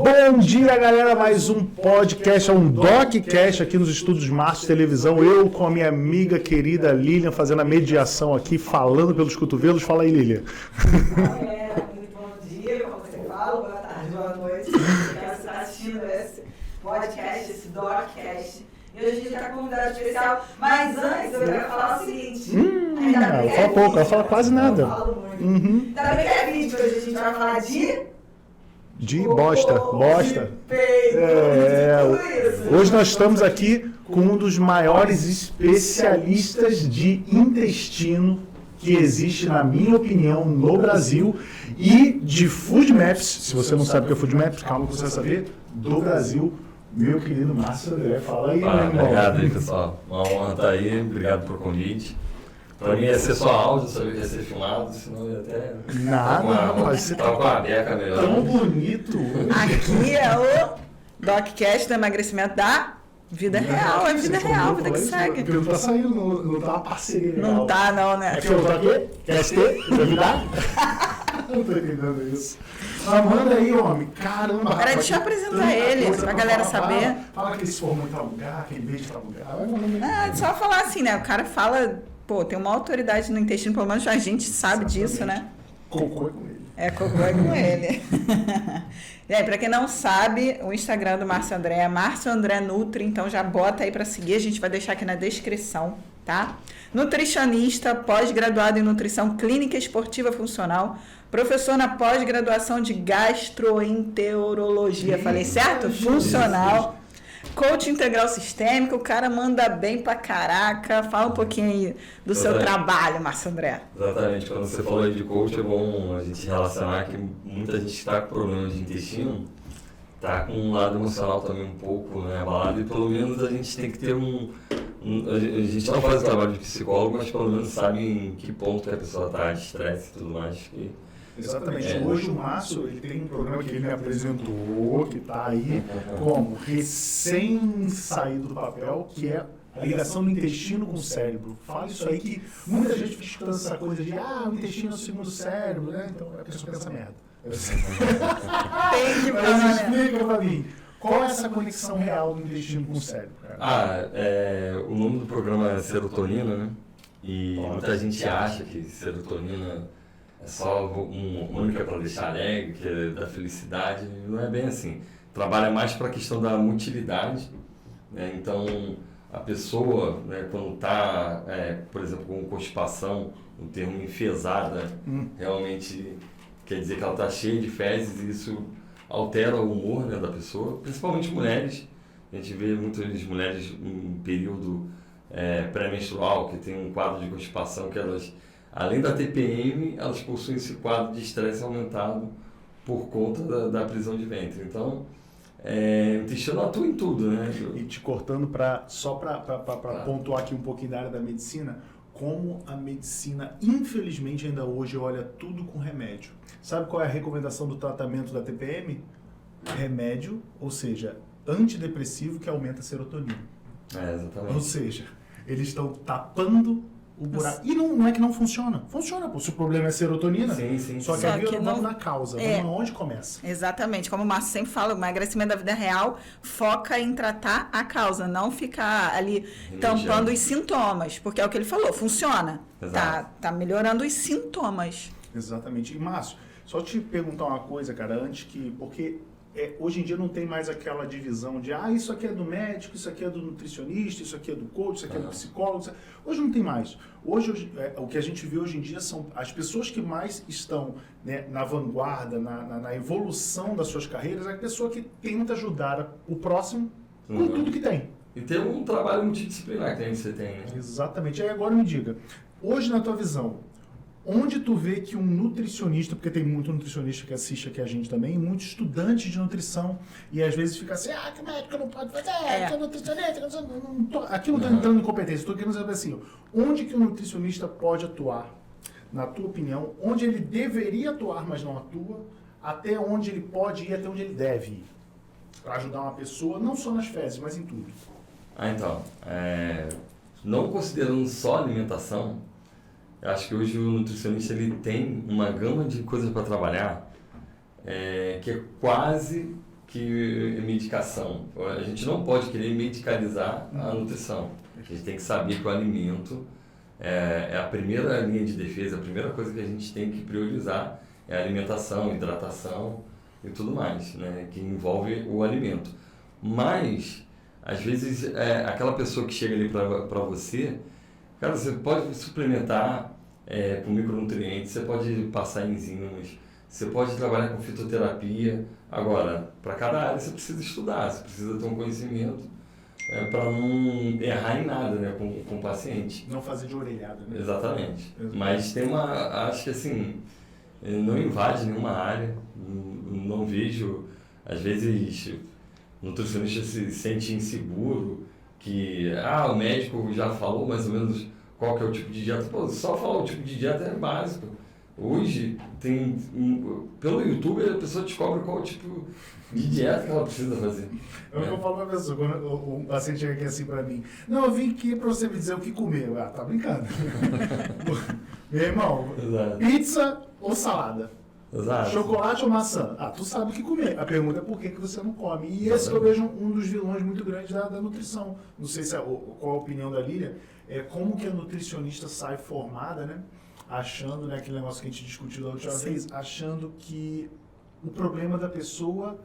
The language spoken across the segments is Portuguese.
Bom dia, galera, mais um podcast, um DocCast aqui nos estúdios Márcio Televisão. Eu com a minha amiga querida Lilian fazendo a mediação aqui, falando pelos cotovelos. Fala aí, Lilian. Galera, muito bom dia, como você fala, boa tarde, boa noite. Você está assistindo esse podcast, esse DocCast. E hoje a gente está com um convidado especial, mas antes eu quero falar o seguinte. Ela fala pouco, ela fala quase nada. Eu falo muito. Ainda bem que é vídeo, hoje a gente vai falar de bosta. Hoje nós estamos aqui com um dos maiores especialistas de intestino que existe, na minha opinião, no Brasil e de Food Maps. Se você não sabe o que é Food Maps, calma que você vai saber, do Brasil. Meu querido Márcio André, fala aí, meu irmão. Obrigado aí, pessoal. Uma honra estar aí, obrigado por convite. Pra mim ia ser só áudio, sabia que ia ser filmado, senão ia até... Nada, rapaz, você tá com a beca melhor. Tão bonito. Aqui é o DocCast do emagrecimento da vida real, é vida real, vida que segue. Porque não tá saindo, não tá uma parceria. Não tá não, né? É que eu tô aqui, quer ter, duvidar? Não tô entendendo isso. Mas manda aí, homem, caramba. Peraí, deixa eu apresentar ele, pra galera saber. Fala que ele se formou em tal lugar, que ele veio de tal lugar. Só falar assim, né? O cara fala, pô, tem uma autoridade no intestino, pelo menos a gente sabe disso, né? Cocô é com ele. Cocô é com ele. E aí, pra quem não sabe, o Instagram do Márcio André é Márcio André Nutri, então já bota aí pra seguir, a gente vai deixar aqui na descrição, tá? Nutricionista, pós-graduado em nutrição clínica esportiva funcional, professor na pós-graduação de gastroenterologia, falei certo? Funcional. Coach integral sistêmico, o cara manda bem pra caraca. Fala um pouquinho aí do seu trabalho, Márcio André. Exatamente, quando você falou aí de coach, é bom a gente relacionar que muita gente está com problemas de intestino, tá com um lado emocional também um pouco, né, abalado, e pelo menos a gente tem que ter a gente não faz o trabalho de psicólogo, mas pelo menos sabe em que ponto que a pessoa está de estresse e tudo mais. Exatamente. Hoje o Márcio, ele tem um programa que ele me apresentou, que está aí como recém saído do papel, que é a ligação do intestino com o cérebro. Fala isso aí que muita gente fica escutando essa coisa de o intestino é o segundo cérebro, né? Então a pessoa pensa merda. Tem que Mas explica pra mim, qual é essa conexão real do intestino com o cérebro, cara? O nome do programa é Serotonina, né? E muita gente acha que serotonina é só uma única para deixar alegre, que é da felicidade. Não é bem assim. Trabalha mais para a questão da motilidade, né? Então, a pessoa, né, quando está, por exemplo, com constipação, o termo enfesada, realmente quer dizer que ela está cheia de fezes e isso altera o humor, né, da pessoa, principalmente mulheres. A gente vê muitas mulheres em período pré-menstrual que tem um quadro de constipação que elas, além da TPM, elas possuem esse quadro de estresse aumentado por conta da prisão de ventre. Então, o intestino atua em tudo, né? E te cortando só para pontuar aqui um pouquinho da área da medicina, como a medicina, infelizmente, ainda hoje olha tudo com remédio. Sabe qual é a recomendação do tratamento da TPM? Remédio, ou seja, antidepressivo que aumenta a serotonina. Exatamente. Ou seja, eles estão tapando o buraco. E não é que não funciona. Funciona, pô. Se o problema é serotonina, sim. Só que aqui vamos na causa, vamos aonde começa. Exatamente. Como o Márcio sempre fala, o emagrecimento da vida real foca em tratar a causa, não ficar ali tampando os sintomas. Porque é o que ele falou, funciona. Tá melhorando os sintomas. Exatamente. E, Márcio, só te perguntar uma coisa, cara, porque hoje em dia não tem mais aquela divisão de isso aqui é do médico, isso aqui é do nutricionista, isso aqui é do coach, isso aqui é do psicólogo. Hoje não tem mais. Hoje o que a gente vê hoje em dia são as pessoas que mais estão, né, na vanguarda, na evolução das suas carreiras, é a pessoa que tenta ajudar o próximo com tudo que tem. E tem um trabalho multidisciplinar que você tem, né? Exatamente. Aí agora me diga, hoje na tua visão, onde tu vê que um nutricionista, porque tem muito nutricionista que assiste aqui a gente também, muitos estudantes de nutrição, e às vezes fica assim, que o médico não pode fazer, que é nutricionista, aqui não está entrando em competência, estou querendo saber assim, onde que o nutricionista pode atuar, na tua opinião, onde ele deveria atuar, mas não atua, até onde ele pode ir, até onde ele deve ir, para ajudar uma pessoa, não só nas fezes, mas em tudo. Não considerando só alimentação, eu acho que hoje o nutricionista ele tem uma gama de coisas para trabalhar que é quase que medicação. A gente não pode querer medicalizar a nutrição. A gente tem que saber que o alimento é a primeira linha de defesa, a primeira coisa que a gente tem que priorizar é a alimentação, hidratação e tudo mais, né, que envolve o alimento. Mas, às vezes, aquela pessoa que chega ali para você, cara, você pode suplementar com micronutrientes, você pode passar enzimas, você pode trabalhar com fitoterapia. Agora, para cada área você precisa estudar, você precisa ter um conhecimento para não errar em nada, né, com o paciente. Não fazer de orelhada, né? Exatamente. Mas tem acho que assim, não invade nenhuma área, não vejo, às vezes, o nutricionista se sente inseguro, que o médico já falou mais ou menos qual que é o tipo de dieta. Pô, só falar o tipo de dieta é básico. Hoje, pelo YouTube, a pessoa descobre qual tipo de dieta que ela precisa fazer. Eu falo pra pessoa, quando um paciente chega aqui assim pra mim, não, eu vim aqui pra você me dizer o que comer. Tá brincando. Meu irmão, Exato. Pizza ou salada? Exato. Chocolate ou maçã? Tu sabe o que comer. A pergunta é por que você não come. E esse eu vejo um dos vilões muito grandes da nutrição. Não sei qual a opinião da Lília, como que a nutricionista sai formada, né? Achando, né, aquele negócio que a gente discutiu da última vez, achando que o problema da pessoa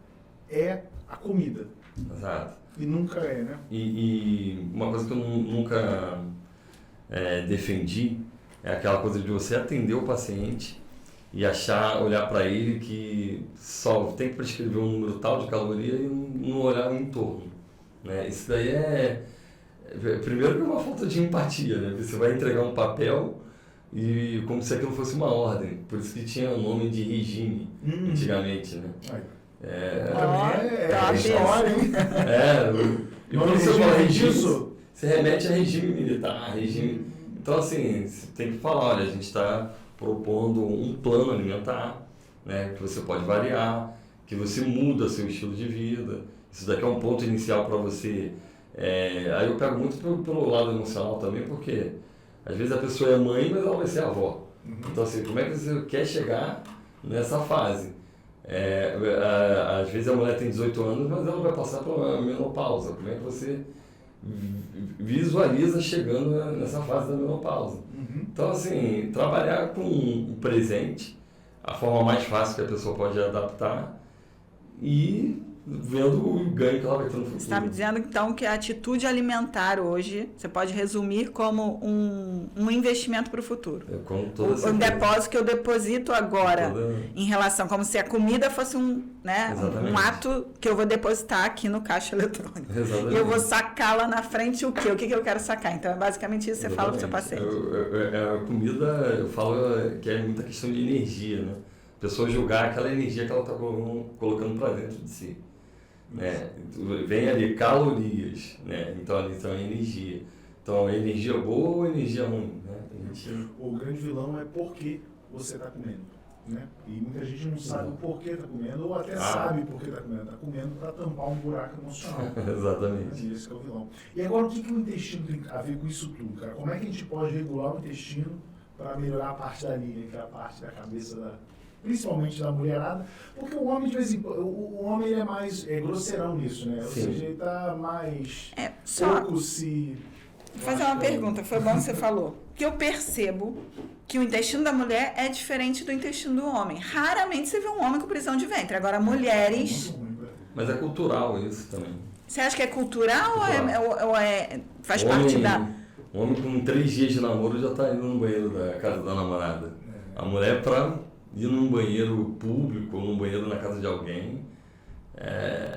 é a comida. Exato. E nunca é, né? E uma coisa que eu nunca defendi é aquela coisa de você atender o paciente e olhar para ele que só tem que prescrever um número tal de caloria e não olhar o entorno, né? Isso daí primeiro que é uma falta de empatia, né? Você vai entregar um papel e como se aquilo fosse uma ordem, por isso que tinha o nome de regime antigamente, né? História, hein? E quando você fala regime, você remete a regime militar, regime. Então assim, você tem que falar, olha, a gente está propondo um plano alimentar, né, que você pode variar, que você muda seu estilo de vida. Isso daqui é um ponto inicial para você. Aí eu pego muito pelo lado emocional também, porque às vezes a pessoa é mãe, mas ela vai ser avó. Então assim, como é que você quer chegar nessa fase? Às vezes a mulher tem 18 anos, mas ela vai passar por uma menopausa. Como é que você visualiza chegando nessa fase da menopausa? Então assim, trabalhar com o presente, a forma mais fácil que a pessoa pode adaptar e vendo o ganho que ela vai ter no futuro. Você está me dizendo, então, que a atitude alimentar hoje, você pode resumir como um investimento para o futuro. Um depósito que eu deposito agora em relação, como se a comida fosse um ato que eu vou depositar aqui no caixa eletrônico. Exatamente. E eu vou sacar lá na frente o quê? O que eu quero sacar? Então, é basicamente isso que você fala para o seu paciente. A comida, eu falo que é muita questão de energia, né? A pessoa julgar aquela energia que ela está colocando para dentro de si. Né? Vem ali calorias, né? Então ali está a energia. Então, energia boa ou energia ruim? Né? O grande vilão é por que você está comendo. Né? E muita gente não sabe o porquê está comendo, ou até sabe por que está comendo. Está comendo para tampar um buraco emocional. Exatamente. Né? Esse que é o vilão. E agora, o que o intestino tem a ver com isso tudo, cara? Como é que a gente pode regular o intestino para melhorar a parte da linha, que é a parte da cabeça principalmente da mulherada, porque o homem de vez em quando, o homem ele é mais grosseirão nisso, né? Ou seja, ele tá mais pouco se... Vou fazer uma pergunta, foi bom que você falou. Que eu percebo que o intestino da mulher é diferente do intestino do homem. Raramente você vê um homem com prisão de ventre. Agora, mulheres... Mas é cultural isso também. Você acha que é cultural ou faz parte da... O homem com 3 dias de namoro já tá indo no banheiro da casa da namorada. A mulher para ir num banheiro público ou num banheiro na casa de alguém,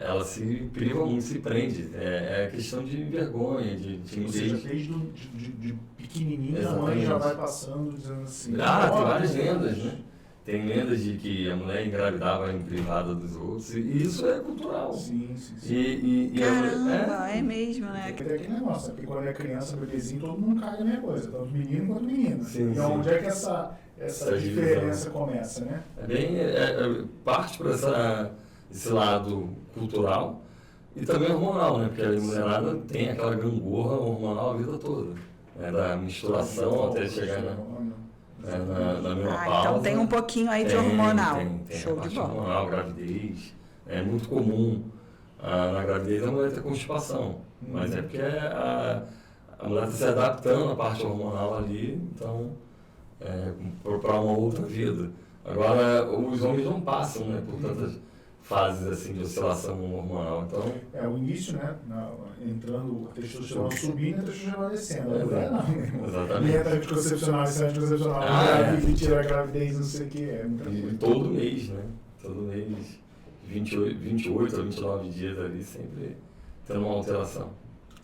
ela se priva muito, se prende. É questão de vergonha, de timidez. Ou seja, desde pequenininha a mãe já vai passando dizendo assim... tem várias lendas, né? Tem lendas de que a mulher engravidava em privada dos outros, e isso é cultural. Sim. Caramba, é mesmo, né? Tem aquele negócio, porque quando é criança, bebezinho, todo mundo cai na mesma coisa, tanto menino quanto menina. Então, onde é que essa diferença começa, né? Parte para esse lado cultural e também hormonal, né? Porque a mulherada tem aquela gangorra hormonal a vida toda, né? Da misturação até chegar na menopausa. Então tem um pouquinho aí de hormonal. Tem Show a parte de bola. hormonal, gravidez, É muito comum na gravidez a mulher ter constipação, mas é porque a mulher está se adaptando à parte hormonal ali, então, para uma outra vida. Agora, os homens não passam, né, por tantas fases assim de oscilação hormonal, então... O início, né, entrando a testosterona subindo e a testosterona descendo. Não. Exatamente. Entra anticoncepcional, sai anticoncepcional, que tira a gravidez, não sei o que, E todo mês, né, todo mês, 28 a 29 dias ali, sempre tendo uma alteração.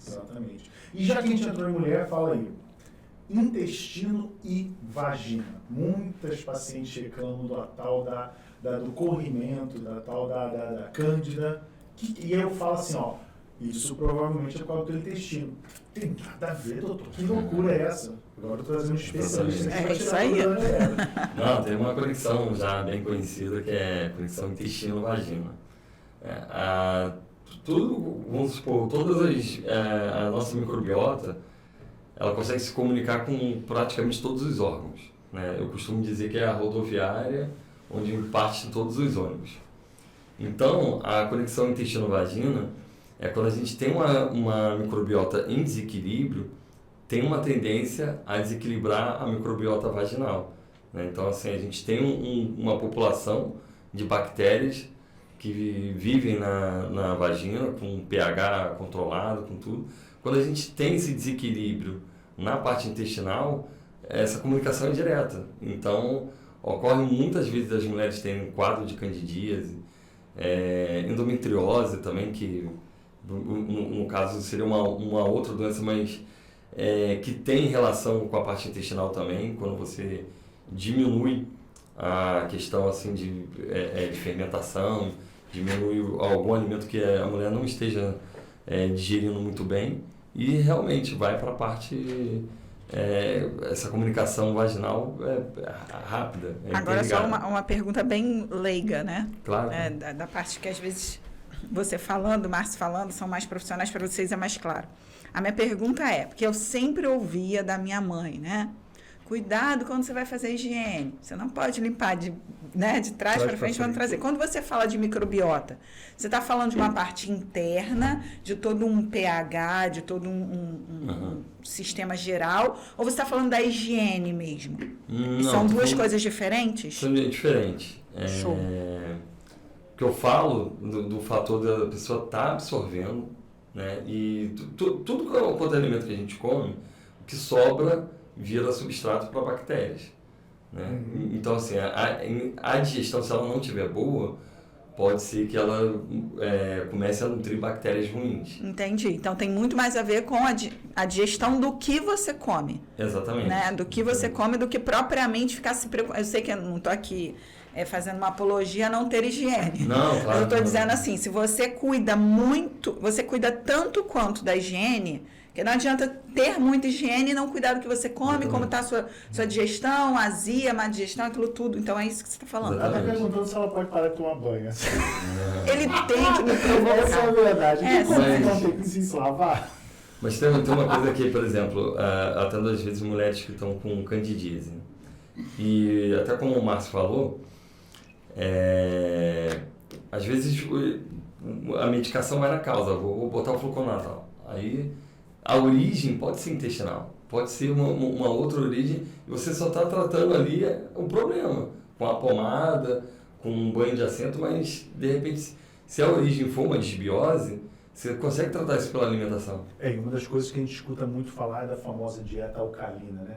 Exatamente. E já que a gente entrou em mulher, fala aí. Intestino e vagina. Muitas pacientes reclamam do tal do corrimento, da tal da cândida. E aí eu falo assim, ó, isso provavelmente é por causa do intestino. Tem nada a ver, doutor. Que loucura é essa? Agora eu estou trazendo um especialista. É isso aí. Não, tem uma conexão já bem conhecida que é a conexão intestino-vagina. Tudo, vamos supor, a nossa microbiota, ela consegue se comunicar com praticamente todos os órgãos, né? Eu costumo dizer que é a rodoviária onde parte todos os ônibus. Então, a conexão intestino-vagina é quando a gente tem uma microbiota em desequilíbrio, tem uma tendência a desequilibrar a microbiota vaginal, né? Então, assim, a gente tem uma população de bactérias que vivem na vagina, com pH controlado, com tudo. Quando a gente tem esse desequilíbrio na parte intestinal, essa comunicação é direta. Então, ocorre muitas vezes as mulheres terem um quadro de candidíase, endometriose também, que no caso seria uma outra doença, mas que tem relação com a parte intestinal também, quando você diminui a questão assim de fermentação, diminui algum alimento que a mulher não esteja digerindo muito bem, e realmente vai para a parte, essa comunicação vaginal rápida. Agora só uma pergunta bem leiga, né? Claro. Da parte que às vezes você falando, Márcio falando, são mais profissionais, para vocês é mais claro. A minha pergunta porque eu sempre ouvia da minha mãe, né? Cuidado quando você vai fazer higiene. Você não pode limpar de trás para frente, vamos trazer. Quando você fala de microbiota, você está falando de uma parte interna, de todo um pH, de todo um sistema geral, ou você está falando da higiene mesmo? Não, são duas coisas diferentes? São diferentes. Show. O que eu falo do fator da pessoa estar absorvendo, né? E tudo quanto é alimento que a gente come, o que sobra vira substrato para bactérias, né? Então, assim, a digestão, se ela não estiver boa, pode ser que ela comece a nutrir bactérias ruins. Entendi. Então, tem muito mais a ver com a digestão do que você come. Exatamente. Né? Do que você come, do que propriamente ficar se preocupando. Eu sei que eu não estou aqui fazendo uma apologia a não ter higiene. Não, claro. Eu estou dizendo assim, se você cuida você cuida tanto quanto da higiene, que não adianta ter muita higiene e não cuidar do que você come, como está a sua digestão, azia, má digestão, aquilo tudo. Então, é isso que você está falando. Ela está perguntando se ela pode parar de tomar banho. Ele tem que me provocar. Essa é a verdade. Não tem que se lavar. Mas tem uma coisa aqui, por exemplo, atendo às vezes mulheres que estão com candidíase. E até como o Márcio falou, às vezes a medicação vai na causa, vou botar o fluconazol. Aí a origem pode ser intestinal, pode ser uma outra origem, e você só está tratando ali o problema, com a pomada, com um banho de assento, mas de repente, se a origem for uma disbiose, você consegue tratar isso pela alimentação. E uma das coisas que a gente escuta muito falar é da famosa dieta alcalina, né?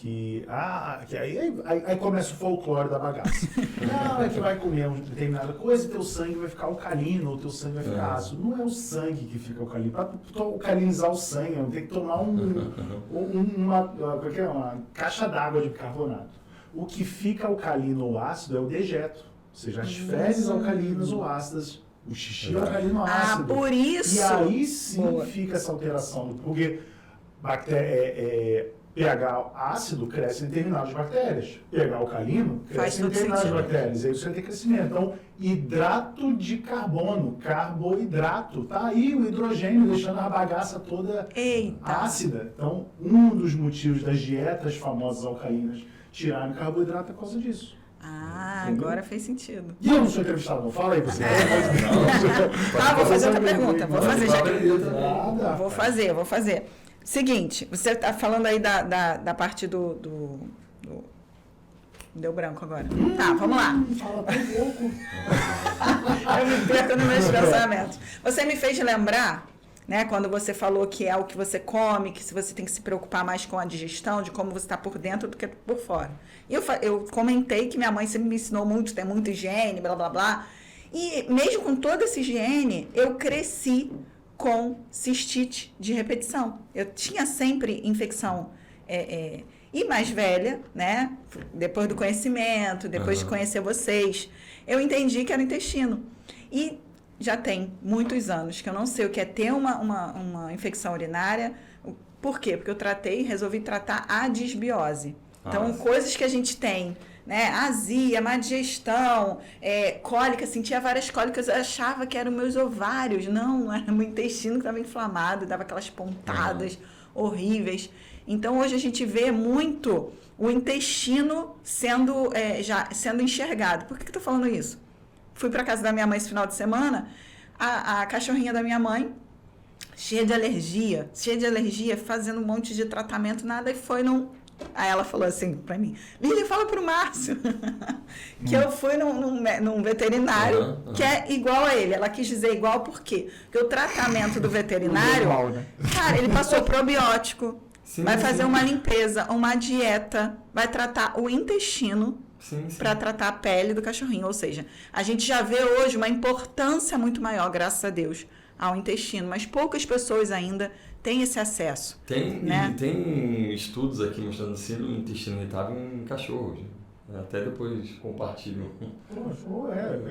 Que aí começa o folclore da bagaça. Não, é que vai comer uma determinada coisa e teu sangue vai ficar alcalino, ou teu sangue vai ficar ácido. Não é o sangue que fica alcalino. Para alcalinizar o sangue, tem que tomar uma caixa d'água de bicarbonato. O que fica alcalino ou ácido é o dejeto. Ou seja, as fezes alcalinas ou ácidas, o xixi alcalino ácido. Por isso! E aí sim fica essa alteração. Porque pH ácido cresce em determinadas bactérias. pH alcalino cresce em determinadas bactérias. Aí você vai ter crescimento. Então, hidrato de carbono, carboidrato. Tá aí o hidrogênio deixando a bagaça toda ácida. Então, um dos motivos das dietas famosas alcalinas tirarem carboidrato é por causa disso. Ah, Entendeu? agora fez sentido. E eu não sou entrevistado, não. Fala aí você. Tá, vou fazer outra pergunta. Vou fazer já que... Nada. Vou fazer. Seguinte, você tá falando aí da parte do... Deu branco agora. Tá, vamos lá. Fala tão pouco. Eu me perco nos meus pensamentos. Você me fez lembrar, né, quando você falou que é o que você come, que você tem que se preocupar mais com a digestão, de como você está por dentro do que por fora. E eu comentei que minha mãe sempre me ensinou muito, tem muita higiene, blá, blá, blá. E mesmo com toda essa higiene, eu cresci com cistite de repetição. Eu tinha sempre infecção e mais velha, né? Depois do conhecimento, depois de conhecer vocês, eu entendi que era o intestino. E já tem muitos anos que eu não sei o que é ter uma infecção urinária. Por quê? Porque eu resolvi tratar a disbiose. Então, coisas que a gente tem, né? Azia, má digestão, cólica, sentia várias cólicas, eu achava que eram meus ovários. Não, era meu intestino que estava inflamado, dava aquelas pontadas horríveis. Então, hoje a gente vê muito o intestino sendo enxergado. Por que eu estou falando isso? Fui para casa da minha mãe esse final de semana, a cachorrinha da minha mãe, cheia de alergia, fazendo um monte de tratamento, nada, e foi num... Aí ela falou assim para mim, Lília, fala pro Márcio que eu fui num veterinário que é igual a ele. Ela quis dizer igual por quê? Porque o tratamento do veterinário, igual, né? cara, ele passou probiótico, vai fazer uma limpeza, uma dieta, vai tratar o intestino para tratar a pele do cachorrinho. Ou seja, a gente já vê hoje uma importância muito maior, graças a Deus, ao intestino, mas poucas pessoas ainda têm esse acesso. Tem estudos aqui mostrando síndrome do intestino irritável em cachorros. Até depois compartilho.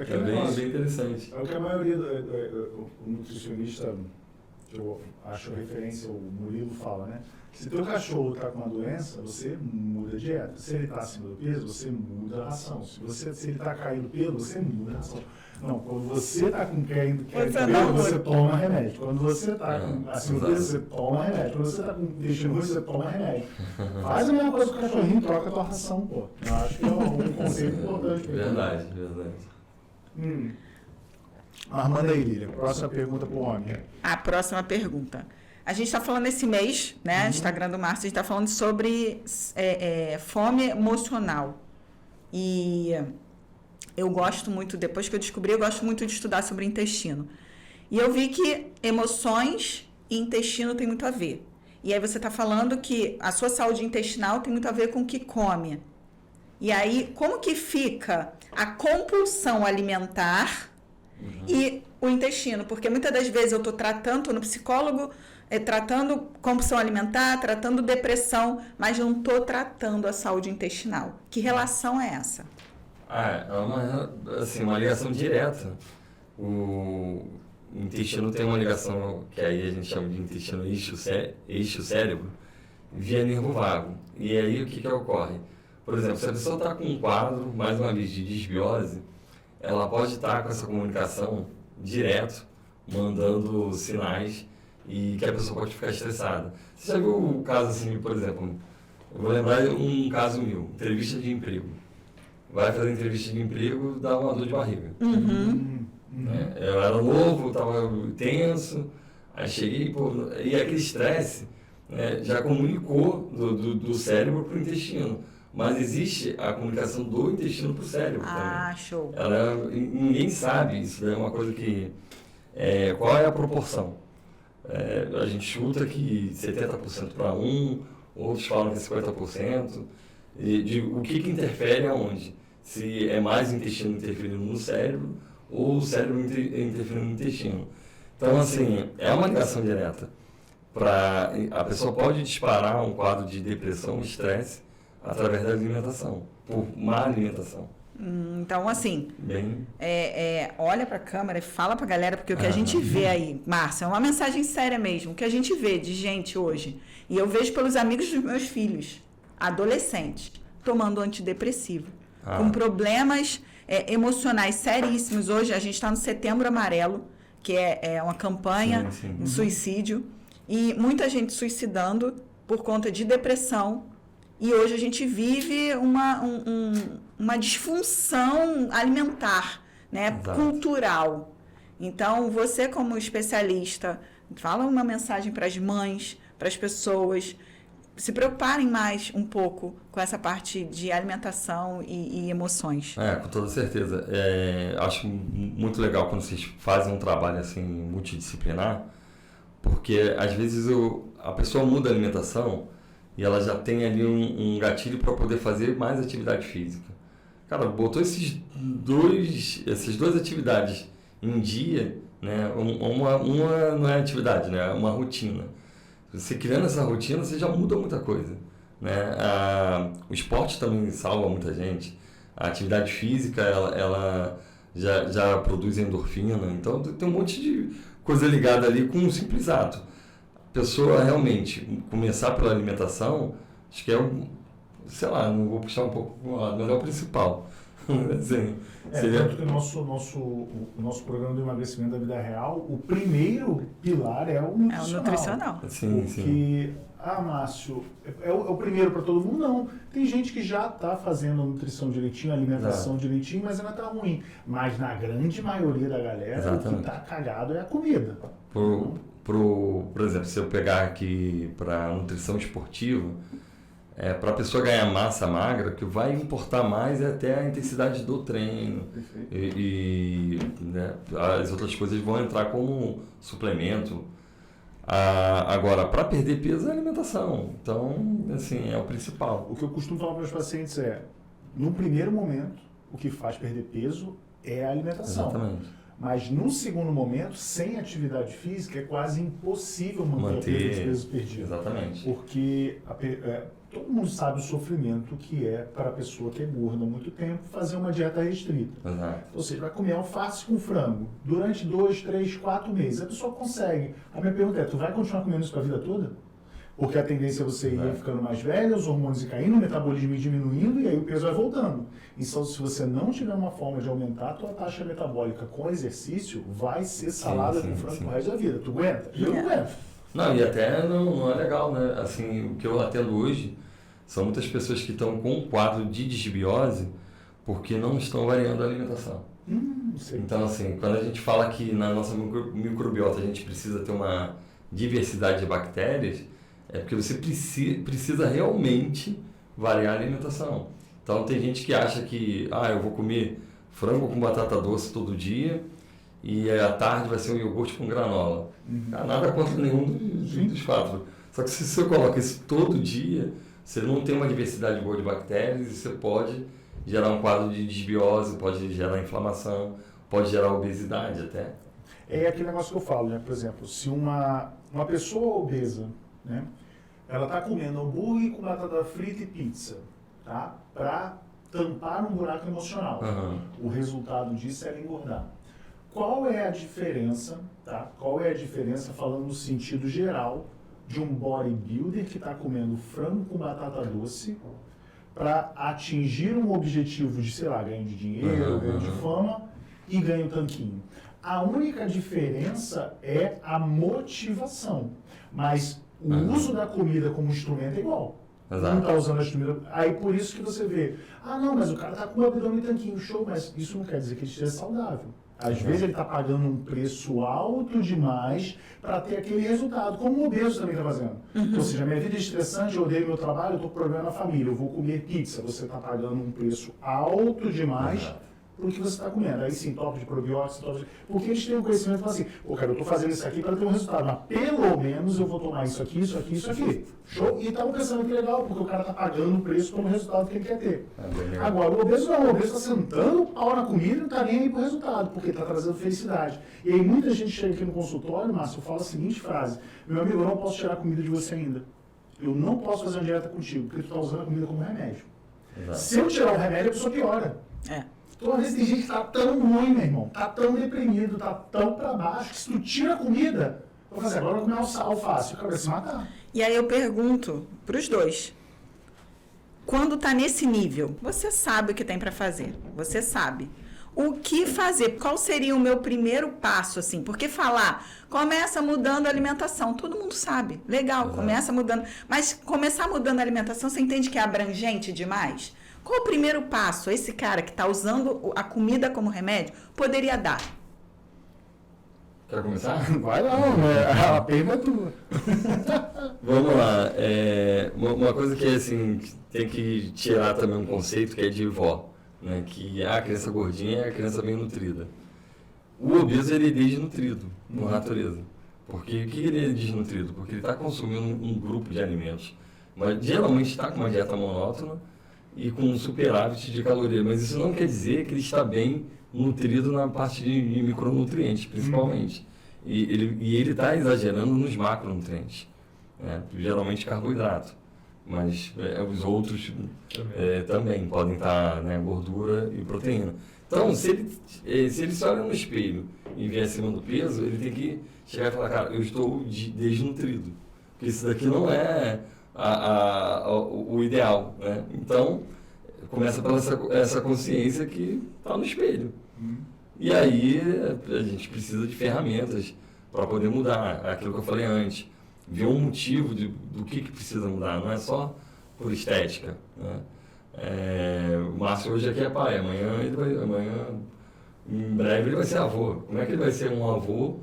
É bem interessante. É o que a maioria do nutricionista, que eu acho referência, o Murilo fala, né? Se teu cachorro está com uma doença, você muda a dieta. Se ele está acima do peso, você muda a ração. Se ele está caindo pelo, você muda a ração. Não, quando você está com caindo pelo, você toma remédio. Quando você está acima do peso, você toma remédio. Quando você está com intestino ruim, você toma remédio. Faz a mesma coisa com o cachorrinho, troca a tua ração, pô. Eu acho que é um conceito importante. Verdade. Mas manda aí, Lília. Próxima pergunta para o homem. A próxima pergunta. A gente está falando esse mês, né? Instagram do Márcio, a gente está falando sobre fome emocional. E eu gosto muito, depois que eu descobri, eu gosto muito de estudar sobre intestino. E eu vi que emoções e intestino tem muito a ver. E aí você está falando que a sua saúde intestinal tem muito a ver com o que come. E aí, como que fica a compulsão alimentar e o intestino? Porque muitas das vezes eu estou tratando no psicólogo, tratando compulsão alimentar, tratando depressão, mas não estou tratando a saúde intestinal. Que relação é essa? É uma ligação direta. O intestino tem uma ligação que aí a gente chama de intestino eixo cérebro via nervo vago. E aí o que ocorre? Por exemplo, se a pessoa está com um quadro, mais uma vez, de disbiose, ela pode estar com essa comunicação direto, mandando sinais e que a pessoa pode ficar estressada. Você já viu o caso assim, por exemplo, eu vou lembrar um caso meu, entrevista de emprego. Vai fazer entrevista de emprego, dá uma dor de barriga. Eu era novo, estava tenso, aí cheguei, e aquele estresse já comunicou do cérebro para o intestino. Mas existe a comunicação do intestino para o cérebro também. Show. Ninguém sabe, isso é uma coisa que... qual é a proporção? A gente chuta que 70% para outros falam que é 50%. O que interfere aonde? Se é mais o intestino interferindo no cérebro ou o cérebro interferindo no intestino. Então, assim, é uma ligação direta. A pessoa pode disparar um quadro de depressão, estresse, através da alimentação, por má alimentação. Então, assim, olha para a câmera e fala para a galera, porque o que a gente vê aí, Márcia, é uma mensagem séria mesmo, o que a gente vê de gente hoje, e eu vejo pelos amigos dos meus filhos, adolescentes, tomando antidepressivo, com problemas emocionais seríssimos. Hoje a gente está no Setembro Amarelo, que é uma campanha de suicídio, e muita gente suicidando por conta de depressão E hoje a gente vive uma disfunção alimentar, né? Exato. Cultural. Então, você como especialista, fala uma mensagem para as mães, para as pessoas se preocuparem mais um pouco com essa parte de alimentação e emoções. Com toda certeza. Acho muito legal quando vocês fazem um trabalho assim multidisciplinar, porque às vezes a pessoa muda a alimentação e ela já tem ali um gatilho para poder fazer mais atividade física. Cara, botou essas duas atividades em dia, né? Uma não é atividade, né? É uma rotina. Você criando essa rotina, você já muda muita coisa, né? O esporte também salva muita gente. A atividade física, ela já produz endorfina. Então, tem um monte de coisa ligada ali com um simples ato. A pessoa realmente começar pela alimentação, acho que sei lá, não vou puxar um pouco para um lado, mas é o principal. Assim, tanto que o nosso programa de emagrecimento da vida real, o primeiro pilar é o nutricional. É o nutricional. Sim, porque, Márcio, é o primeiro para todo mundo? Não. Tem gente que já está fazendo a nutrição direitinho, a alimentação direitinho, mas ainda está ruim. Mas na grande maioria da galera, exatamente, o que está cagado é a comida. Por exemplo, se eu pegar aqui para nutrição esportiva, para a pessoa ganhar massa magra, o que vai importar mais é até a intensidade do treino. Né, as outras coisas vão entrar como suplemento. Agora, para perder peso é a alimentação. Então, assim, é o principal. O que eu costumo falar para os pacientes no primeiro momento, o que faz perder peso é a alimentação. Exatamente. Mas no segundo momento, sem atividade física, é quase impossível manter os pesos perdidos. Exatamente. Porque todo mundo sabe o sofrimento que é para a pessoa que é gorda há muito tempo fazer uma dieta restrita. Exato. Ou seja, vai comer alface com frango durante 2, 3, 4 meses. A pessoa consegue. A minha pergunta tu vai continuar comendo isso para a vida toda? Porque a tendência é você ir ficando mais velha, os hormônios ir caindo, o metabolismo ir diminuindo e aí o peso vai voltando. Então, se você não tiver uma forma de aumentar a tua taxa metabólica com exercício, vai ser salada com frango pro resto da vida. Tu aguenta? Eu não aguento. Não, e até não é legal, né? Assim, o que eu atendo hoje são muitas pessoas que estão com um quadro de disbiose porque não estão variando a alimentação. Então, assim, quando a gente fala que na nossa microbiota a gente precisa ter uma diversidade de bactérias, é porque você precisa realmente variar a alimentação. Então, tem gente que acha que, eu vou comer frango com batata doce todo dia e à tarde vai ser um iogurte com granola. Nada contra nenhum dos quatro. Só que se você coloca isso todo dia, você não tem uma diversidade boa de bactérias e você pode gerar um quadro de desbiose, pode gerar inflamação, pode gerar obesidade até. É aquele negócio que eu falo, né? Por exemplo, se uma pessoa obesa, né? Ela está comendo hambúrguer com batata frita e pizza, tá? Para tampar um buraco emocional. O resultado disso é ela engordar. Qual é a diferença, tá? Qual é a diferença, falando no sentido geral, de um bodybuilder que está comendo frango com batata doce para atingir um objetivo de, sei lá, ganho de dinheiro, ganho de fama e ganho tanquinho? A única diferença é a motivação, mas o uso da comida como instrumento é igual. Exato. Não está usando a comida. Aí por isso que você vê, não, mas o cara está com o abdômen tanquinho, show, mas isso não quer dizer que ele esteja saudável. Às vezes ele está pagando um preço alto demais para ter aquele resultado, como o obeso também está fazendo. Ou seja, minha vida é estressante, eu odeio meu trabalho, eu estou com problema na família, eu vou comer pizza. Você está pagando um preço alto demais para o que você está comendo. Aí sim, top de probióticos, porque eles têm um conhecimento e falam assim, cara, eu estou fazendo isso aqui para ter um resultado, mas pelo menos eu vou tomar isso aqui, isso aqui, isso aqui. Show? E estavam pensando que legal, porque o cara está pagando um preço pelo resultado que ele quer ter. Agora, o obeso não, o obeso está sentando o pau na comida e não está nem aí para o resultado, porque está trazendo felicidade. E aí muita gente chega aqui no consultório, Márcio, fala a seguinte frase, meu amigo, eu não posso tirar a comida de você ainda. Eu não posso fazer uma dieta contigo, porque tu está usando a comida como remédio. Exato. Se eu tirar o remédio, a pessoa piora. Então, às vezes tem gente que tá tão ruim, meu irmão, tá tão deprimido, tá tão pra baixo, que se tu tira a comida, eu vou fazer, agora eu vou comer alface, o cara vai se matar. E aí eu pergunto pros dois, quando tá nesse nível, você sabe o que tem para fazer, você sabe. o que fazer? Qual seria o meu primeiro passo, assim? Porque falar, começa mudando a alimentação, todo mundo sabe. Legal, começa mudando. Mas começar mudando a alimentação, você entende que é abrangente demais? Qual o primeiro passo esse cara que está usando a comida como remédio poderia dar? Quer começar? Vai lá, a pergunta é tua. Vamos lá. Uma coisa que assim, tem que tirar também um conceito que é de vó, né? Que a criança gordinha é a criança bem nutrida. O obeso ele é desnutrido por natureza. Porque o que ele é desnutrido? Porque ele está consumindo um grupo de alimentos. Mas geralmente está com uma dieta monótona e com um superávit de calorias. Mas isso não quer dizer que ele está bem nutrido na parte de micronutrientes, principalmente. E ele está exagerando nos macronutrientes, né? Geralmente carboidrato, mas os outros também podem estar, né, gordura e proteína. Então, se ele se olha no espelho e vê acima do peso, ele tem que chegar e falar, cara, eu estou desnutrido, porque isso daqui não é o ideal, né? Então, começa pela essa consciência que está no espelho. E aí a gente precisa de ferramentas para poder mudar, aquilo que eu falei antes, ver um motivo do que precisa mudar, não é só por estética, né? O Márcio hoje aqui é pai, amanhã, em breve ele vai ser avô. Como é que ele vai ser um avô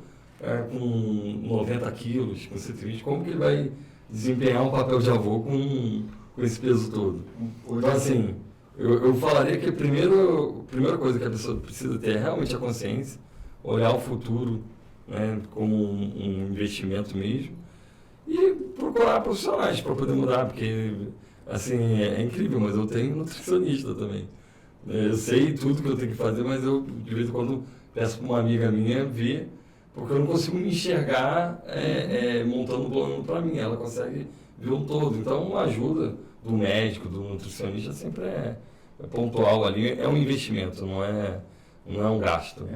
com 90 quilos, com 120, como que ele vai desempenhar um papel de avô com esse peso todo? Então assim, eu falaria que a primeira coisa que a pessoa precisa ter é realmente a consciência, olhar o futuro, né, como um investimento mesmo, e procurar profissionais para poder mudar, porque assim, é incrível, mas eu tenho nutricionista também. Eu sei tudo que eu tenho que fazer, mas eu de vez em quando peço para uma amiga minha ver, porque eu não consigo me enxergar montando um plano para mim, ela consegue ver um todo. Então, uma ajuda do médico, do nutricionista, sempre é pontual ali, é um investimento, não é um gasto.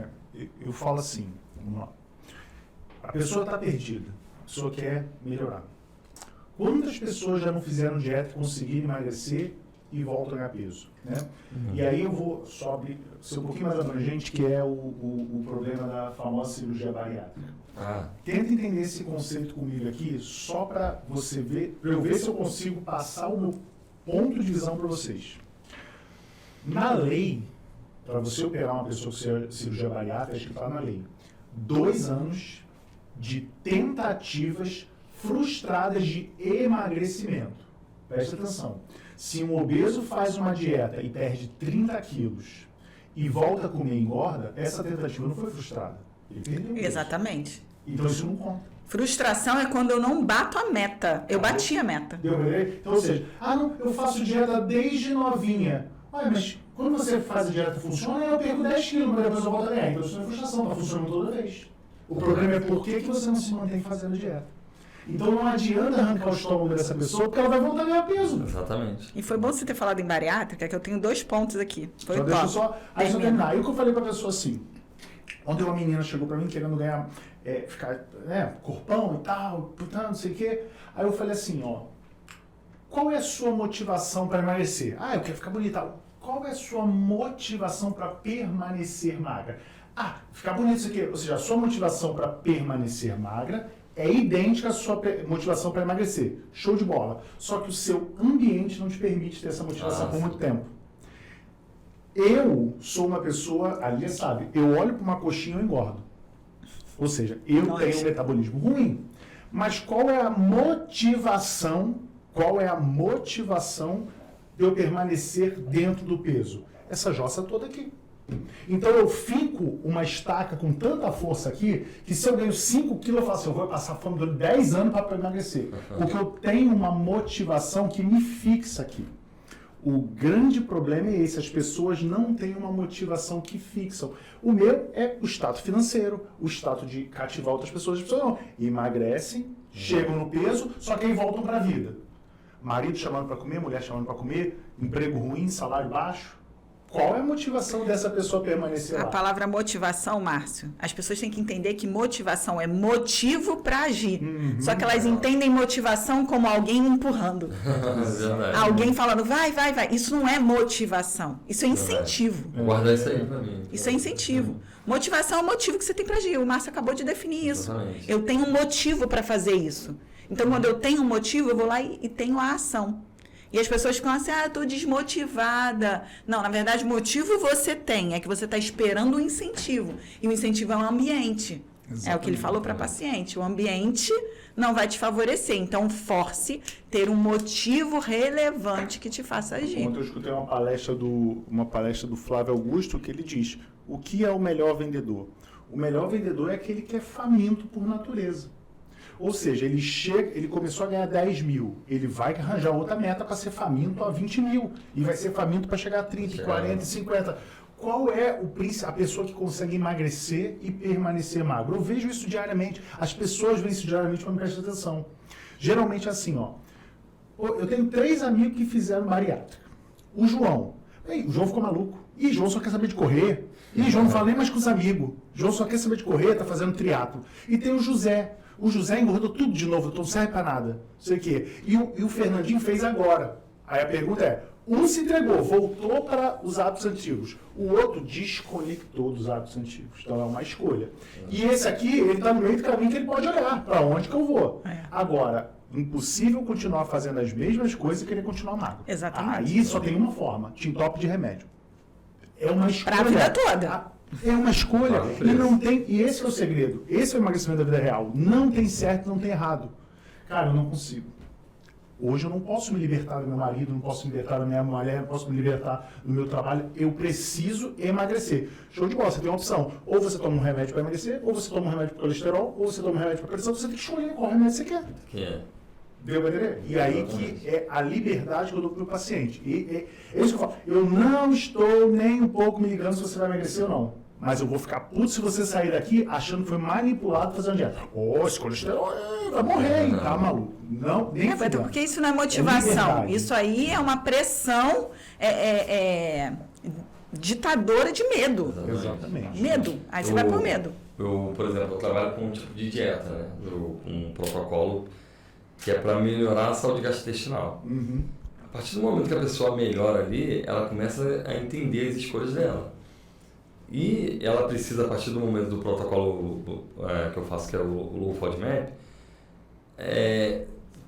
Eu falo assim, vamos lá. A pessoa está perdida, a pessoa quer melhorar. Quantas pessoas já não fizeram dieta e conseguiram emagrecer e voltam a ganhar peso, né? E aí eu vou ser um pouquinho mais abrangente, que é o problema da famosa cirurgia bariátrica. Tenta entender esse conceito comigo aqui, só para você ver, para eu ver se eu consigo passar o meu ponto de visão para vocês. Na lei, para você operar uma pessoa com cirurgia bariátrica, acho que está na lei, 2 anos de tentativas frustradas de emagrecimento. Presta atenção. Se um obeso faz uma dieta e perde 30 quilos e volta a comer e engorda, essa tentativa não foi frustrada. Ele perdeu o peso. Exatamente. Então isso não conta. Frustração é quando eu não bato a meta. Eu bati a meta. Então, ou seja, não, eu faço dieta desde novinha. Mas quando você faz a dieta funciona, eu perco 10 quilos, mas depois eu volto a ganhar. Então isso não é frustração, está funcionando toda vez. O problema é por que você não se mantém fazendo dieta. Então não adianta arrancar o estômago dessa pessoa, porque ela vai voltar a ganhar peso. Exatamente. E foi bom você ter falado em bariátrica, que eu tenho 2 pontos aqui. Foi só deixa eu só terminar. Aí o que eu falei pra pessoa assim, ontem uma menina chegou pra mim querendo ganhar, ficar, corpão e tal, não sei o quê. Aí eu falei assim, qual é a sua motivação para emagrecer? Eu quero ficar bonita. Qual é a sua motivação para permanecer magra? Ficar bonito isso aqui. Ou seja, a sua motivação para permanecer magra é idêntica à sua motivação para emagrecer. Show de bola. Só que o seu ambiente não te permite ter essa motivação por muito tempo. Eu sou uma pessoa, a Lia sabe, eu olho para uma coxinha e eu engordo. Ou seja, eu tenho um metabolismo ruim. Mas qual é a motivação de eu permanecer dentro do peso? Essa jossa toda aqui. Então eu fico uma estaca com tanta força aqui, que se eu ganho 5 quilos, eu falo assim, eu vou passar fome durante 10 anos para emagrecer. Porque eu tenho uma motivação que me fixa aqui. O grande problema é esse, as pessoas não têm uma motivação que fixam. O meu é o status financeiro, o status de cativar outras pessoas. As pessoas não emagrecem, chegam no peso, só que aí voltam para a vida. Marido chamando para comer, mulher chamando para comer, emprego ruim, salário baixo. Qual é a motivação dessa pessoa permanecer A lá? palavra motivação, Márcio, as pessoas têm que entender que motivação é motivo para agir. Só que elas entendem motivação como alguém empurrando. Verdade. Alguém falando, vai, vai, vai. Isso não é motivação. Isso é incentivo. Vou guardar isso aí pra mim. Isso é incentivo. Motivação é o motivo que você tem para agir. O Márcio acabou de definir isso. Exatamente. Eu tenho um motivo para fazer isso. Então, quando eu tenho um motivo, eu vou lá e tenho a ação. E as pessoas ficam assim, eu tô desmotivada. Não, na verdade, motivo você tem. É que você está esperando um incentivo. E o incentivo é o ambiente. É o que ele falou para paciente. O ambiente não vai te favorecer. Então, force ter um motivo relevante que te faça agir. Ontem eu escutei uma palestra do Flávio Augusto que ele diz: o que é o melhor vendedor? O melhor vendedor é aquele que é faminto por natureza. Ou seja, ele começou a ganhar 10 mil, ele vai arranjar outra meta para ser faminto a 20 mil, e vai ser faminto para chegar a 30, 40, 50. Qual é a pessoa que consegue emagrecer e permanecer magro? Eu vejo isso diariamente, as pessoas veem isso diariamente para me prestar atenção. Geralmente é assim, ó. Eu tenho 3 amigos que fizeram bariátrica. O João ficou maluco. Ih, João só quer saber de correr. Ih, João não fala nem mais com os amigos. João só quer saber de correr, tá fazendo triatlo. E tem o José. O José engordou tudo de novo, então não serve pra nada. Não sei o quê. E o Fernandinho fez agora. Aí a pergunta é, um se entregou, voltou para os hábitos antigos. O outro desconectou dos hábitos antigos. Então é uma escolha. E esse aqui, ele está no meio do caminho que ele pode olhar. Para onde que eu vou? Agora, impossível continuar fazendo as mesmas coisas e querer continuar magro. Exatamente. Aí só tem uma forma, te entope de remédio. É uma escolha. Pra vida toda. É uma escolha. E esse é o segredo. Esse é o emagrecimento da vida real. Não tem certo, não tem errado. Cara, eu não consigo. Hoje eu não posso me libertar do meu marido, não posso me libertar da minha mulher, não posso me libertar do meu trabalho. Eu preciso emagrecer. Show de bola, você tem uma opção. Ou você toma um remédio para emagrecer, ou você toma um remédio para colesterol, ou você toma um remédio para pressão. Você tem que escolher qual remédio você quer. Deu pra entender? E aí que é a liberdade que eu dou pro meu paciente. É isso que eu falo. Eu não estou nem um pouco me ligando se você vai emagrecer ou não. Mas eu vou ficar puto se você sair daqui achando que foi manipulado fazendo dieta. Esse colesterol vai morrer, hein? Tá maluco? Não, nem porque isso não é motivação. Isso aí é uma pressão ditadora de medo. Exatamente. Medo. Aí você vai por medo. Eu, por exemplo, eu trabalho com um tipo de dieta, né? Um protocolo que é para melhorar a saúde gastrointestinal. A partir do momento que a pessoa melhora ali, ela começa a entender as escolhas dela. E ela precisa, a partir do momento do protocolo que eu faço, que é o Low FODMAP,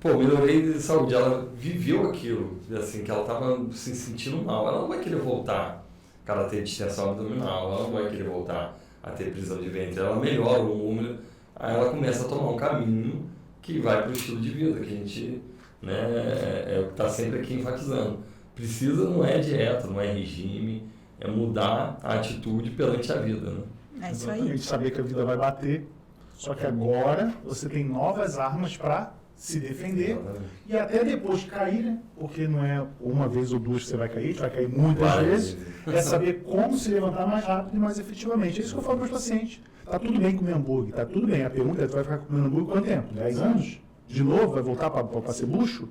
melhorei de saúde. Ela viveu aquilo, assim, que ela estava se sentindo mal. Ela não vai querer voltar a ter distensão abdominal, ela não vai querer voltar a ter prisão de ventre. Ela melhora o número, aí ela começa a tomar um caminho que vai para o estilo de vida, que a gente é o que está sempre aqui enfatizando. Precisa, não é dieta, não é regime, é mudar a atitude perante a vida. Né? É isso aí. Exatamente, saber que a vida vai bater, só que agora você tem novas armas para se defender. Exatamente. E até depois de cair, né? Porque não é uma vez ou duas que você vai cair, vai cair muitas vezes, é saber como se levantar mais rápido e mais efetivamente. É isso que eu falo para os pacientes. Tá tudo bem comer hambúrguer, tá tudo bem. A pergunta é, tu vai ficar comendo hambúrguer quanto tempo? 10 anos? De novo? Vai voltar para ser bucho?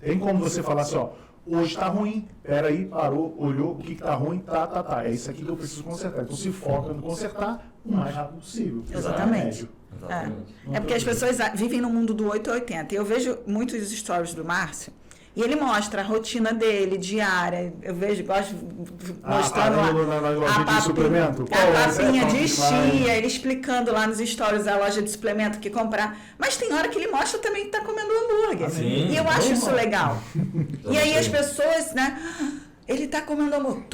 Tem como você falar assim, ó, hoje tá ruim, peraí, parou, olhou, o que tá ruim, tá. É isso aqui que eu preciso consertar. Então se foca no consertar o mais rápido possível. Exatamente. É porque as pessoas vivem no mundo do 880. Eu vejo muitos stories do Márcio e ele mostra a rotina dele, diária. Eu gosto mostrando a papinha de chia, ele explicando lá nos stories a loja de suplemento que comprar. Mas tem hora que ele mostra também que está comendo hambúrguer. Sim, e eu acho isso legal. E aí as pessoas, né? Ele está comendo hambúrguer.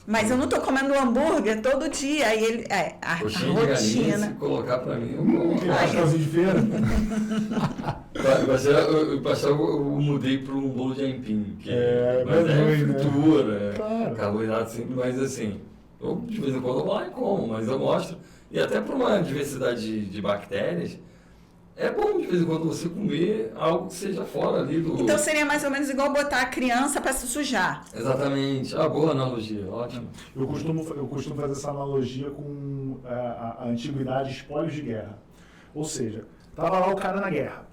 Mas eu não estou comendo hambúrguer todo dia. Aí ele, a rotina. Se colocar para mim, eu vou. De feira. Eu mudei para um bolo de aipim, que fritura, carboidrato simples, mas assim, eu de vez em quando eu vou lá e como, mas eu mostro. E até para uma diversidade de bactérias, é bom de vez em quando você comer algo que seja fora ali do... Então seria mais ou menos igual botar a criança para se sujar. Exatamente. Boa analogia, ótimo. Eu costumo fazer essa analogia com a antiguidade, espólios de guerra. Ou seja, tava lá o cara na guerra,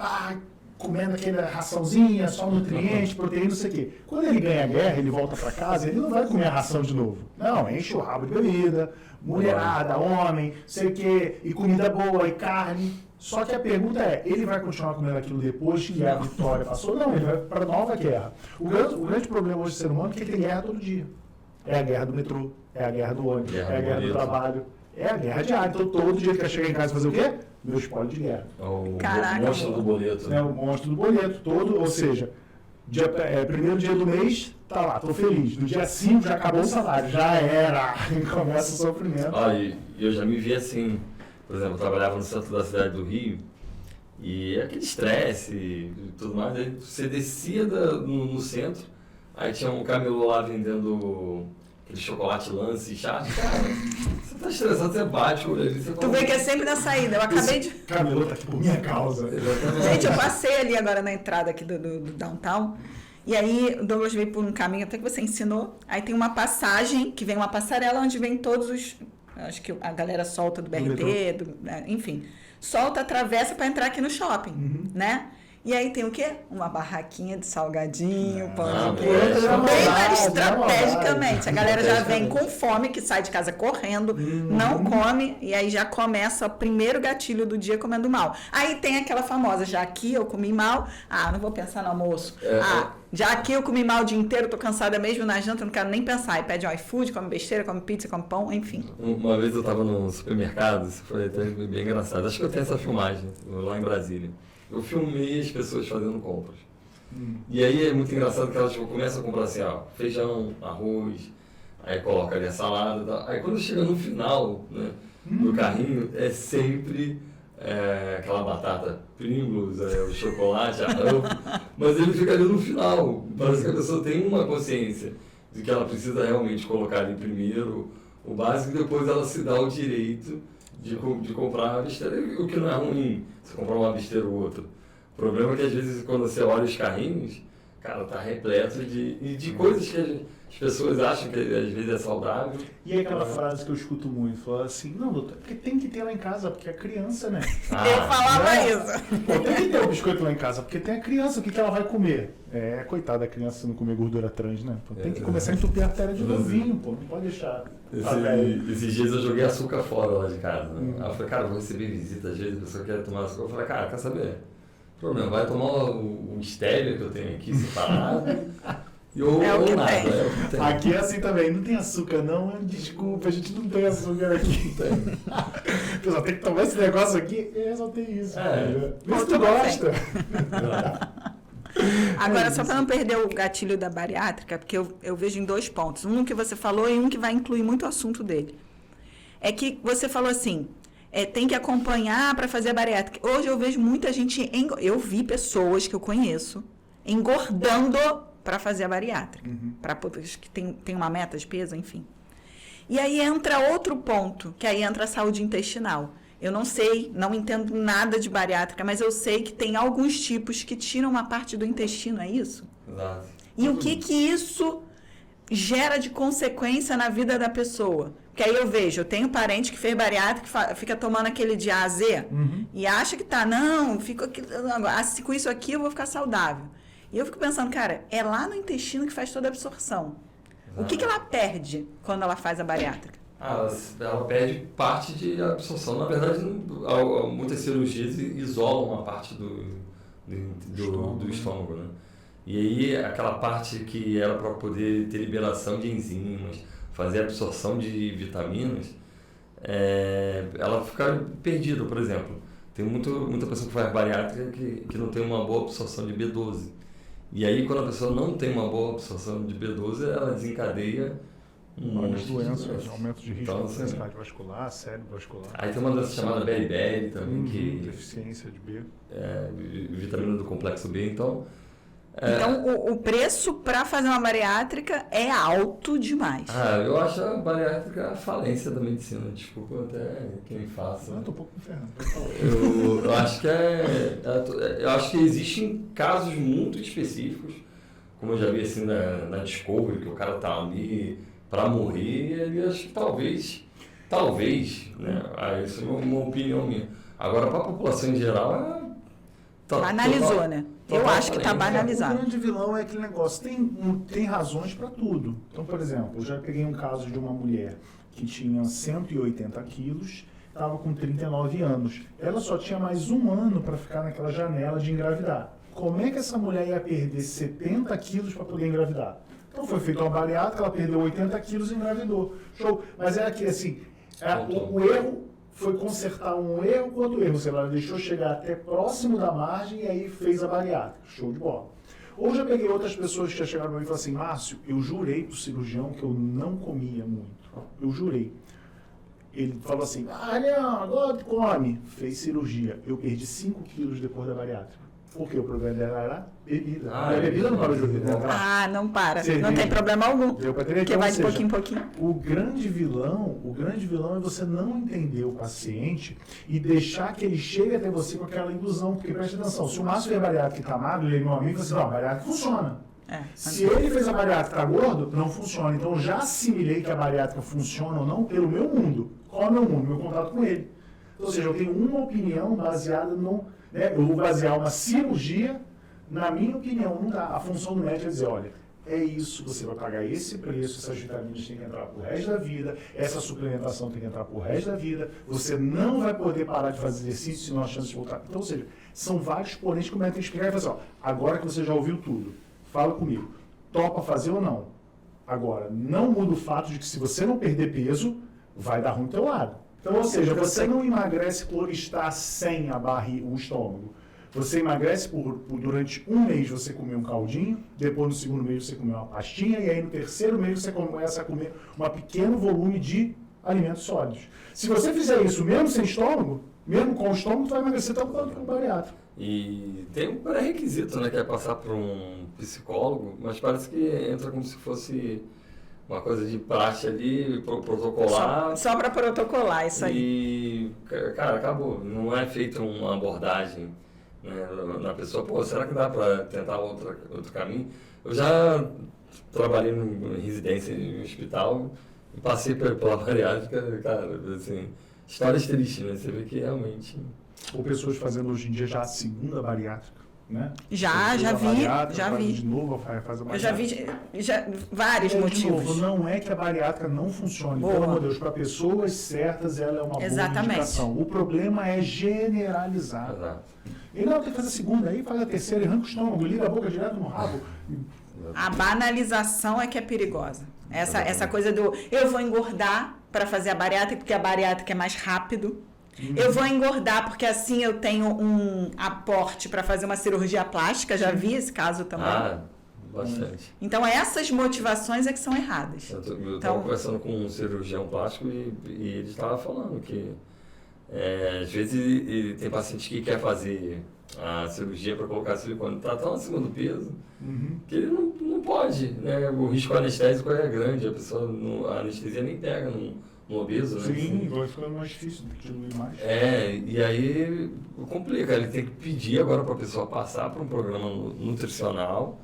comendo aquela raçãozinha, só nutriente, proteína, não sei o quê. Quando ele ganha a guerra, ele volta para casa, ele não vai comer a ração de novo. Não, enche o rabo de bebida, mulherada, homem, sei o quê, e comida boa, e carne. Só que a pergunta é, ele vai continuar comendo aquilo depois que a vitória passou? Não, ele vai para nova guerra. O grande problema hoje do ser humano é que ele tem guerra todo dia. É a guerra do metrô, é a guerra do ônibus, é a guerra do trabalho, é a guerra diária. Então todo dia ele quer chegar em casa e fazer o quê? Meu espólio de guerra. O Caraca, monstro do boleto. Né? O monstro do boleto todo, ou seja, primeiro dia do mês, tá lá, tô feliz. No dia 5 já acabou o salário, já era. Começa o sofrimento. Olha, eu já me vi assim, por exemplo, eu trabalhava no centro da cidade do Rio, e aquele estresse e tudo mais, aí você descia no centro, aí tinha um camelô lá vendendo aquele chocolate lance e chá. Cara, você tá estressado, você bate o olho ali, você Tu vê que é sempre na saída. Eu acabei de... Camelô tá aqui por minha causa. Gente, eu passei ali agora na entrada aqui do downtown. E aí o Douglas veio por um caminho até que você ensinou. Aí tem uma passagem, que vem uma passarela onde vem todos os... Acho que a galera solta do BRT, enfim. Solta, atravessa para entrar aqui no shopping, né? E aí tem o quê? Uma barraquinha de salgadinho, pão de queijo. Bem mais estrategicamente. A galera já vem com fome, que sai de casa correndo, não come, e aí já começa o primeiro gatilho do dia comendo mal. Aí tem aquela famosa, já aqui eu comi mal, não vou pensar no almoço. Já aqui eu comi mal o dia inteiro, tô cansada mesmo na janta, não quero nem pensar. Aí pede um iFood, come besteira, come pizza, come pão, enfim. Uma vez eu tava no supermercado, isso foi até bem engraçado. Acho que eu tenho essa filmagem lá em Brasília. Eu filmei as pessoas fazendo compras. E aí é muito engraçado que elas começam a comprar assim, feijão, arroz, aí coloca ali a salada e tal. Aí quando chega no final, né, do carrinho, é sempre aquela batata Pringles, o chocolate, a Ruffles, mas ele fica ali no final. Parece que a pessoa tem uma consciência de que ela precisa realmente colocar ali primeiro o básico e depois ela se dá o direito de comprar uma besteira, o que não é ruim, você comprar uma besteira ou outra. O problema é que às vezes quando você olha os carrinhos, cara, tá repleto de coisas que as pessoas acham que às vezes é saudável. E aquela frase que eu escuto muito, fala assim, não, doutor, porque tem que ter lá em casa, porque é criança, né? Eu falava isso. Pô, tem que ter o biscoito lá em casa, porque tem a criança, o que ela vai comer? Coitada da criança se não comer gordura trans, né? Pô, tem que começar a entupir a artéria de novinho, pô, não pode deixar. Esses dias eu joguei açúcar fora lá de casa. Né? Aí eu falei, cara, eu vou receber visita, às vezes a pessoa quer tomar açúcar. Eu falei, cara, quer saber? Problema, vai tomar o stevia que eu tenho aqui separado. Ou nada, é o que tem. Aqui é assim também, não tem açúcar não, desculpa, a gente não tem açúcar aqui. Pessoal, tem que tomar esse negócio aqui, só tem isso. Vê se tu gosta. Agora, só para não perder o gatilho da bariátrica, porque eu vejo em 2 pontos. Um que você falou e um que vai incluir muito o assunto dele. É que você falou assim, tem que acompanhar para fazer a bariátrica. Hoje eu vejo muita gente, eu vi pessoas que eu conheço engordando para fazer a bariátrica. Para pessoas que tem uma meta de peso, enfim. E aí entra outro ponto, que aí entra a saúde intestinal. Eu não sei, não entendo nada de bariátrica, mas eu sei que tem alguns tipos que tiram uma parte do intestino, é isso? Exato. E o que isso gera de consequência na vida da pessoa? Porque aí eu tenho parente que fez bariátrica, fica tomando aquele de A a Z, e acha que com isso aqui eu vou ficar saudável. E eu fico pensando, cara, é lá no intestino que faz toda a absorção. Exato. O que ela perde quando ela faz a bariátrica? Ela perde parte de absorção. Na verdade, muitas cirurgias isolam uma parte do estômago, né? E aí, aquela parte que era para poder ter liberação de enzimas, fazer absorção de vitaminas, ela fica perdida, por exemplo. Tem muita pessoa que faz bariátrica que não tem uma boa absorção de B12. E aí, quando a pessoa não tem uma boa absorção de B12, ela desencadeia várias doenças, aumento de risco de doença cardiovascular, cerebrovascular. Aí tem uma doença chamada beriberi também, que deficiência de B. Vitamina do complexo B, então... Então, o preço para fazer uma bariátrica é alto demais. Eu acho a bariátrica a falência da medicina. Desculpa até quem faça. Eu tô um pouco ferrando. Eu acho que eu acho que existem casos muito específicos, como eu já vi assim na Discovery, que o cara tá ali para morrer, e acho que talvez, né? Isso é uma opinião minha. Agora, para a população em geral, Banalizou, né? Eu acho que está O banalizado. grande vilão é aquele negócio, tem razões para tudo. Então, por exemplo, eu já peguei um caso de uma mulher que tinha 180 quilos, estava com 39 anos. Ela só tinha mais um ano para ficar naquela janela de engravidar. Como é que essa mulher ia perder 70 quilos para poder engravidar? Então foi feita uma bariátrica, ela perdeu 80 quilos e engravidou. Show. Mas é aqui assim, o erro foi consertar um erro com outro erro. Sei lá, ela deixou chegar até próximo da margem e aí fez a bariátrica. Show de bola. Ou já peguei outras pessoas que já chegaram para mim e falaram assim, Márcio, eu jurei pro cirurgião que eu não comia muito. Eu jurei. Ele falou assim, não, agora tu come. Fez cirurgia. Eu perdi 5 quilos depois da bariátrica. Porque o problema dela era bebida. A bebida não para de beber. Não para. Cerveja. Não tem problema algum. Porque vai de pouquinho em pouquinho. O grande vilão é você não entender o paciente e deixar que ele chegue até você com aquela ilusão. Porque preste atenção, se o Márcio fez bariátrica e está magro, ele é meu amigo, você fala assim, não, a bariátrica funciona. Se ele fez a bariátrica e está gordo, não funciona. Então eu já assimilei que a bariátrica funciona ou não pelo meu mundo. Qual é o meu mundo? Meu contato com ele. Ou seja, eu tenho uma opinião baseada no... Eu vou basear uma cirurgia, na minha opinião, não dá. A função do médico é dizer, olha, é isso, você vai pagar esse preço, essas vitaminas têm que entrar pro resto da vida, essa suplementação tem que entrar pro resto da vida, você não vai poder parar de fazer exercício se não há chance de voltar. Então, ou seja, são vários poréns que o médico tem que explicar e falar assim, agora que você já ouviu tudo, fala comigo, topa fazer ou não? Agora, não muda o fato de que se você não perder peso, vai dar ruim do teu lado. Então, ou seja, você não emagrece por estar sem o estômago. Você emagrece durante um mês você comer um caldinho, depois no segundo mês você comer uma pastinha, e aí no terceiro mês você começa a comer um pequeno volume de alimentos sólidos. Se você fizer isso mesmo sem estômago, mesmo com o estômago, você vai emagrecer tanto quanto com o bariátrico. E tem um pré-requisito, né, que é passar por um psicólogo, mas parece que entra como se fosse... uma coisa de praxe ali, protocolar. Só para protocolar, isso aí. E, cara, acabou. Não é feita uma abordagem, né, na pessoa. Pô, será que dá para tentar outro caminho? Eu já trabalhei em residência em hospital e passei pela bariátrica, cara, assim, histórias tristes, né? Você vê que realmente... Ou pessoas fazendo hoje em dia já a segunda bariátrica. Né? Já vi. De novo, faz a bariátrica. Eu já vi vários motivos. De novo, não é que a bariátrica não funcione. Pelo amor de Deus, para pessoas certas ela é uma boa indicação. O problema é generalizar. Exato. Ele não tem que fazer a segunda, aí faz a terceira, arranca o estômago, liga a boca direto no rabo. A banalização é que é perigosa. Essa coisa do eu vou engordar para fazer a bariátrica porque a bariátrica é mais rápido. Eu vou engordar porque assim eu tenho um aporte para fazer uma cirurgia plástica. Já vi esse caso também. Bastante. Então essas motivações é que são erradas. Eu estava conversando com um cirurgião plástico e ele estava falando que às vezes tem paciente que quer fazer a cirurgia para colocar silicone, está tão acima do peso que ele não pode, né? O risco anestésico é grande, a pessoa a anestesia nem pega no obeso, né? Sim, vai ficando mais difícil, tem que diluir mais. E aí complica, ele tem que pedir agora para a pessoa passar por um programa nutricional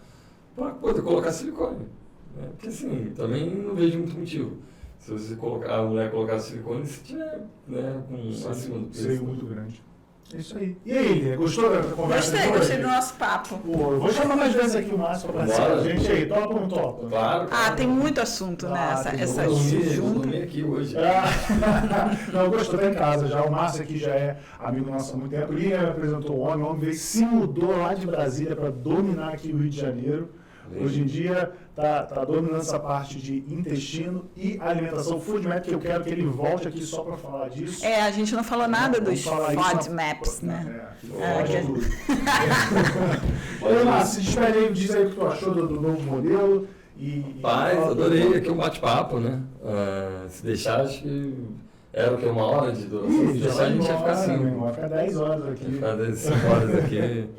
para poder colocar silicone. Né? Porque assim, também não vejo muito motivo. Se você a mulher colocar silicone, se tiver, né, com acima do peso. Seria muito grande. É isso aí. E aí, gostou da conversa? Gostei do nosso papo. Pô, eu vou chamar mais vezes aqui o Márcio para participar da gente aí. Topa ou não topa? Claro. Tem muito assunto, né? Eu dormi aqui hoje. Não, gostou, tá em casa já. O Márcio aqui já é amigo nosso há muito tempo. Ele apresentou o homem veio, se mudou lá de Brasília para dominar aqui o Rio de Janeiro. Hoje em dia tá dominando essa parte de intestino e alimentação. Food Map, que eu quero que ele volte aqui só para falar disso. A gente não falou nada dos Food Maps, né? Olha, Márcio, se despede aí, diz aí o que tu achou do novo modelo. Adorei aqui um bate-papo, né? Se deixar, acho que era o que? Uma hora de duração? Se deixar, a gente ia ficar assim. Vai ficar 10 horas aqui. Vai ficar 5 horas aqui.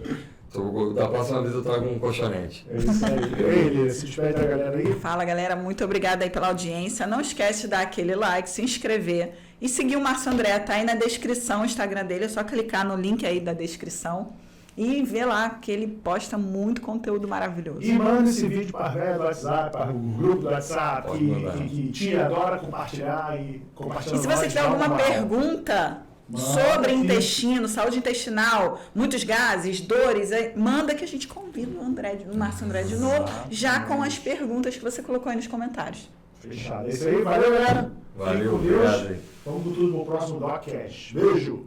Da próxima vez eu trago um colchonete. É isso aí. Ele, se despede da galera aí. Fala, galera. Muito obrigada aí pela audiência. Não esquece de dar aquele like, se inscrever e seguir o Márcio André. Tá aí na descrição o Instagram dele. É só clicar no link aí da descrição e ver lá que ele posta muito conteúdo maravilhoso. E manda esse vídeo para a velha do WhatsApp, para o grupo do WhatsApp, que tia adora compartilhar e compartilhar. E se você tiver alguma pergunta, sobre intestino, saúde intestinal, muitos gases, dores, manda que a gente convida o Márcio André de novo, já com as perguntas que você colocou aí nos comentários. Fechado. É isso aí. Valeu, galera. Valeu, Fique com Deus. obrigado aí. Vamos com tudo no próximo Doccast. Beijo.